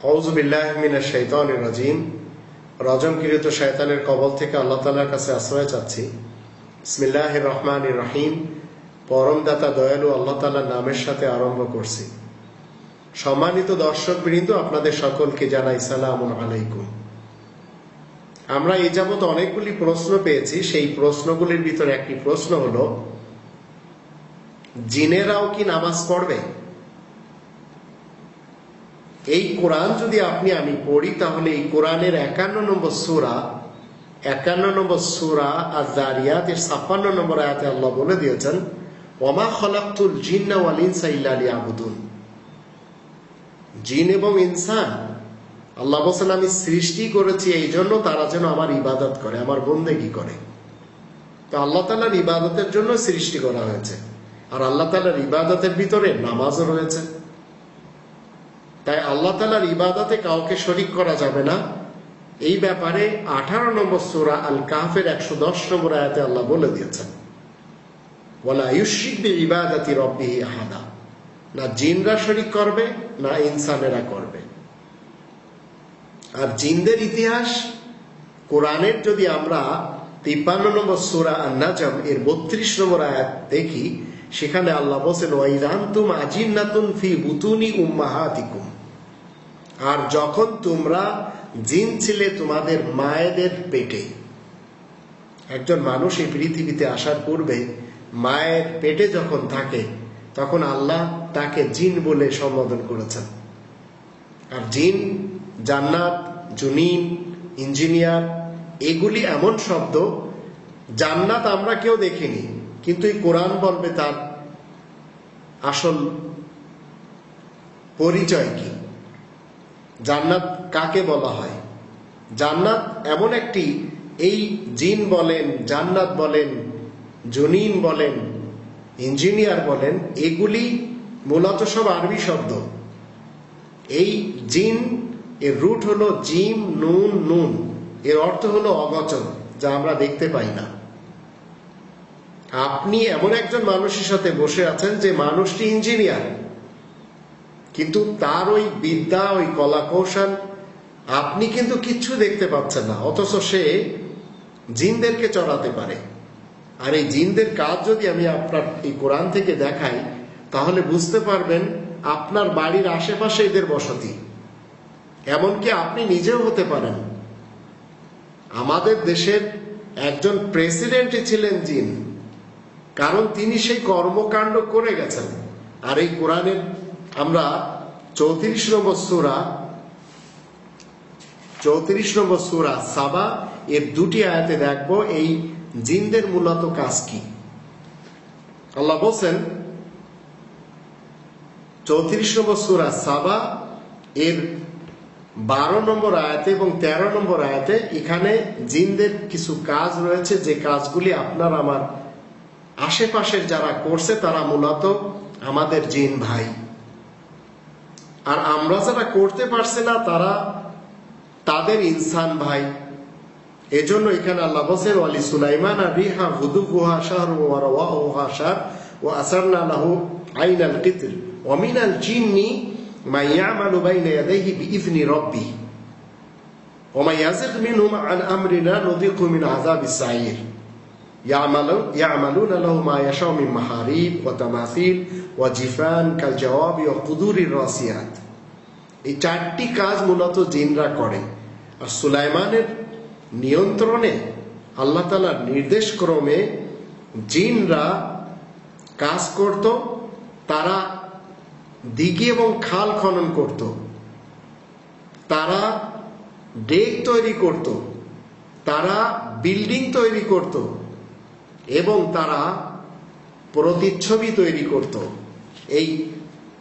আউযু বিল্লাহি মিনাশ শাইতানির রাজিম। রজমকৃত শয়তানের কবল থেকে আল্লাহ তাআলার কাছে আশ্রয় চাচ্ছি। বিসমিল্লাহির রহমানির রহিম। পরম দাতা দয়ালু আল্লাহ তাআলার নামের সাথে আরম্ভ করছি। সম্মানিত দর্শকবৃন্দ, আপনাদের সকলকে জানাই সালামুন আলাইকুম। আমরা এই যাবত অনেকগুলি প্রশ্ন পেয়েছি। সেই প্রশ্নগুলির ভিতরে একটি প্রশ্ন হলো, জিনেরাও কি নামাজ পড়বে? এই কোরআন যদি আমি পড়ি, তাহলে এই কোরআনের 51 নম্বর সূরা আয-যারিয়াত এর 56 নম্বর আয়াতে আল্লাহ বলে দিয়েছেন, ওয়ামা খালাকতুল জিন্না ওয়াল ইনসা ইল্লা লিয়াবুদুন। জিন এবং ইনসান আল্লাহ বলেন আমি সৃষ্টি করেছি এই জন্য তারা যেন আমার ইবাদত করে, আমার বন্দেগী করে। তো আল্লাহ তাআলার ইবাদতের জন্য সৃষ্টি করা হয়েছে, আর আল্লাহ তাআলার ইবাদতের ভিতরে নামাজও রয়েছে। তাই আল্লাহ তাআলার ইবাদতে কাউকে শরীক করা যাবে না। এই ব্যাপারে 18 নম্বর সূরা আল কাহফের 110 নম্বর আয়াতে আল্লাহ বলে দিয়েছেন, ওয়ালা ইউশরিক বিইবাদাতি রাব্বিহি আহাদা। না জিনরা শরীক করবে, না ইনসানেরা করবে। আর জিনদের ইতিহাস কোরআনের যদি আমরা 53 নম্বর সূরা আন-নাজম এর 32 নম্বর আয়াত দেখি, সেখানে আল্লাহ বলেন, ওয়াইরান্তুম আজিন্নাতুন ফি বুতুনি উম্মাহাতিকুম। আর যখন তোমরা জিন ছিলে তোমাদের মায়েদের পেটে। একজন মানুষ এই পৃথিবীতে আসার পূর্বে মায়ের পেটে যখন থাকে, তখন আল্লাহ তাকে জিন বলে সম্বোধন করেছেন। আর জিন, জান্নাত, জুনিন, ইঞ্জিনিয়ার, এগুলি এমন শব্দ, জান্নাত আমরা কেউ দেখিনি, কিন্তু এই কোরআন বলবে তার আসল পরিচয় কি, জান্নাত কাকে বলা হয়। জান্নাত এমন একটি, এই জিন বলেন, জান্নাত বলেন, জুনিন বলেন, ইঞ্জিনিয়ার বলেন, এগুলি মূলত সব আরবি শব্দ। এই জিন এর রুট হলো জিম নুন নুন, এর অর্থ হলো অগোচর, যা আমরা দেখতে পাই না। আপনি এমন একজন মানুষের সাথে বসে আছেন যে মানুষটি ইঞ্জিনিয়ার, কিন্তু তার ওই বিদ্যা, ওই কলা কৌশল আপনি কিন্তু কিচ্ছু দেখতে পাচ্ছেন না, অথচ সে জিনদেরকে চড়াতে পারে। আর এই জিনদের কাজ যদি আমি আপনার এই কোরআন থেকে দেখাই, তাহলে বুঝতে পারবেন আপনার বাড়ির আশেপাশে এদের বসতি, এমনকি আপনি নিজেও হতে পারেন। আমাদের দেশের একজন প্রেসিডেন্টই ছিলেন জিন, কারণ তিনি সেই কর্মকাণ্ড করে গেছেন। আর এই কোরআনের আমরা 34 নম্বর সূরা সাবা এর 2টি আয়াতে দেখব এই জিনদের মূলত কাজ কি। আল্লাহ বলেন 34 নম্বর সূরা সাবা এর 12 নম্বর আয়াতে এবং 13 নম্বর আয়াতে, এখানে জিনদের কিছু কাজ রয়েছে, যে কাজগুলি আপনার আমার আশেপাশের যারা করছে তারা মূলত আমাদের জিন ভাই। আর আমরা যারা করতে পারছে না, তারা তাদের ইনসান ভাই। এজন্য এখানে আল্লাহ বলেন, ওয়ালি সুলাইমান রিহা গুদুহা শাহরু ওয়া রাওয়াহুহা শাহর ওয়া আসরনা লাহু আইনাল কিতর ওয়া মিনাল জিন্নি মা ইয়ামালু বাইনা ইয়াদাইহি বিইذনি রাব্বি ওয়া মা ইয়াযিগ মিনহুম আন আমরিনা নুযিকহু মিন আযাবিস সাঈর ইয়ামালুনা লাহু মা ইয়াশাউ মিন মাহারিব ওয়া তামাসিল ওয়া জিফান কাল জাওয়াবি ওয়া কুদুরির রাসিয়াত। এই 4টি কাজ মূলত জিনরা করে। আর সুলাইমানের নিয়ন্ত্রণে আল্লাহ তাআলার নির্দেশ ক্রমে জিনরা কাজ করত। তারা দিঘি এবং খাল খনন করত, তারা ডেক তৈরি করত, তারা বিল্ডিং তৈরি করত, এবং তারা প্রতিচ্ছবি তৈরি করত। এই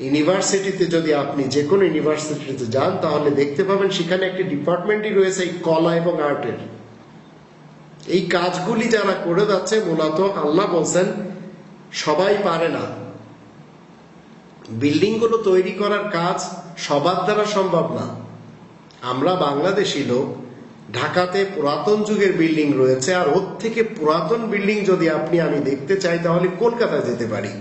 ইউনিভার্সিটিতে যদি আপনি যে কোনো ইউনিভার্সিটিতে যান, তাহলে দেখতে পাবেন সেখানে একটি ডিপার্টমেন্টই রয়েছে এই কলা এবং আর্টের। এই কাজগুলি যারা করে যাচ্ছে, মূলত আল্লাহ বলছেন সবাই পারে না। বিল্ডিং গুলো তৈরি করার কাজ সবার দ্বারা সম্ভব না। আমরা বাংলাদেশি লোক, ঢাকাতে পুরাতন যুগের বিল্ডিং রয়েছে, আর ওর থেকে পুরাতন বিল্ডিং যদি আমি দেখতে চাই, তাহলে কলকাতায় যেতে পারি।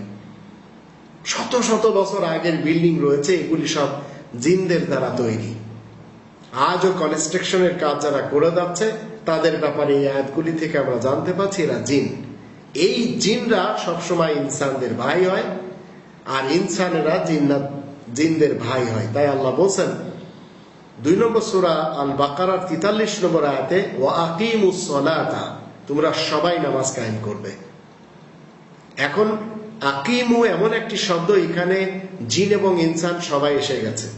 শত শত বছর আগের বিল্ডিং রয়েছে, এগুলি সব জিনদের দ্বারা তৈরি। আজও কনস্ট্রাকশনের কাজ যারা করে যাচ্ছে তাদের ব্যাপারে এই আয়াতগুলি থেকে আমরা জানতে পারছি এরা জিন। এই জিনরা সবসময় ইনসানদের ভাই হয়, আর ইনসানেরা জিনদের ভাই হয়। তাই আল্লাহ বলছেন 2 নম্বর সূরা আল বাকারার 43 নম্বর আয়াতে, ওয়া আকিমুস সালাতা, তোমরা সবাই নামাজ কায়েম করবে। এখন আকিমু এমন একটি শব্দ, এখানে জিন এবং ইনসান সবাই এসে গেছে।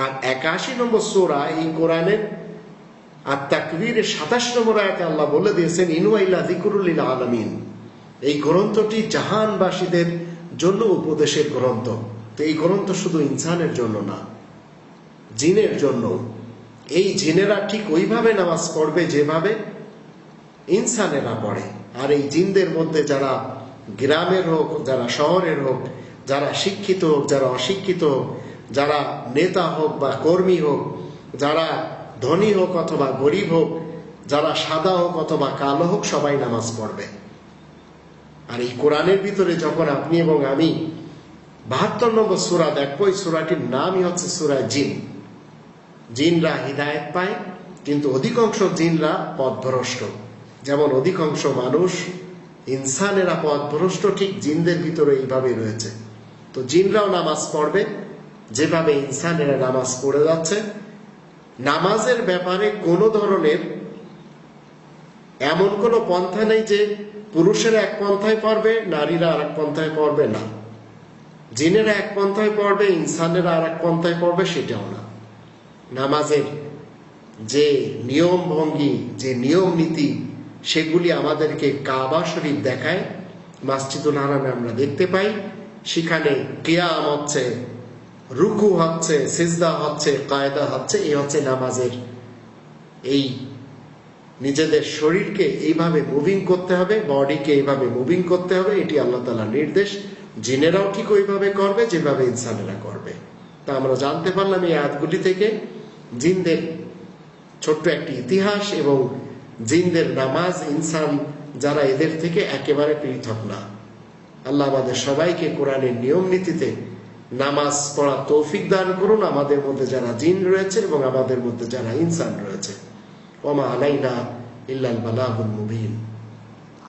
আর 81 নম্বর সূরা এই কোরআনের আর তাকবীরের 27 নম্বর আয়াতে আল্লাহ বলে দিয়েছেন, ইনহুয়া ইল্লা যিকরুল লিল আলামিন, এই গ্রন্থটি জাহানবাসীদের জন্য উপদেশের গ্রন্থ। তো এই গ্রন্থ শুধু ইনসানের জন্য না, জিনের জন্য। এই জিনেরা ঠিক ওইভাবে নামাজ পড়বে যেভাবে ইনসানেরা পড়ে। আর এই জিনদের মধ্যে যারা গ্রামের হোক, যারা শহরের হোক, যারা শিক্ষিত হোক, যারা অশিক্ষিত হোক, যারা নেতা হোক বা কর্মী হোক, যারা ধনী হোক অথবা গরিব হোক, যারা সাদা হোক অথবা কালো হোক, সবাই নামাজ পড়বে। আর এই কোরআনের ভিতরে যখন আপনি এবং আমি 72 নম্বর সূরা দেখবো, এই সূরাটির নামই হচ্ছে সূরা জিন। জিনরা হিদায়াত পায়, কিন্তু অধিকাংশ জিনরা পথভ্রষ্ট। যেমন অধিকাংশ মানুষ ইনসানেরা পথভ্রষ্ট, ঠিক জিনদের ভিতরে এইভাবে রয়েছে। তো জিনরাও নামাজ পড়বে যেভাবে ইনসানেরা নামাজ পড়ে যাচ্ছে। নামাজের ব্যাপারে কোনো ধরনের এমন কোনো পন্থা নেই যে পুরুষেরা এক পন্থায় পড়বে, নারীরা আর এক পন্থায় পড়বে না। জিনেরা এক পন্থায় পড়বে, ইনসানেরা আর এক পন্থায় পড়বে, সেটাও না। নামাজের যে নিয়ম ভঙ্গি, যে নিয়ম নীতি, সেগুলি আমাদেরকে কাবা শরীফ দেখায়। মসজিদুল হারামে আমরা দেখতে পাই, সেখানে কিয়াম হচ্ছে, রুকু হচ্ছে, সিজদা হচ্ছে, কায়দা হচ্ছে। এই হচ্ছে নামাজের, এই নিজেদের শরীরকে এইভাবে মুভিং করতে হবে, বডিকে এইভাবে মুভিং করতে হবে, এটি আল্লাহ তাআলার নির্দেশ। জিনেরাও ঠিক ওইভাবে করবে যেভাবে ইনসানেরা করবে। তা আমরা জানতে পারলাম এই আয়াতগুলি থেকে জিনদের ছোট্ট একটি ইতিহাস এবং জিনদের নামাজ, ইনসান যারা এদের থেকে একেবারে পৃথক না। আল্লাহ আমাদের সবাইকে কোরআনের নিয়ম নীতিতে নামাজ পড়ার তৌফিক দান করুন, আমাদের মধ্যে যারা জিন রয়েছে এবং আমাদের মধ্যে যারা ইনসান রয়েছে। ওমা আলাইনা ইল্লাল বালাগুল মুবিন।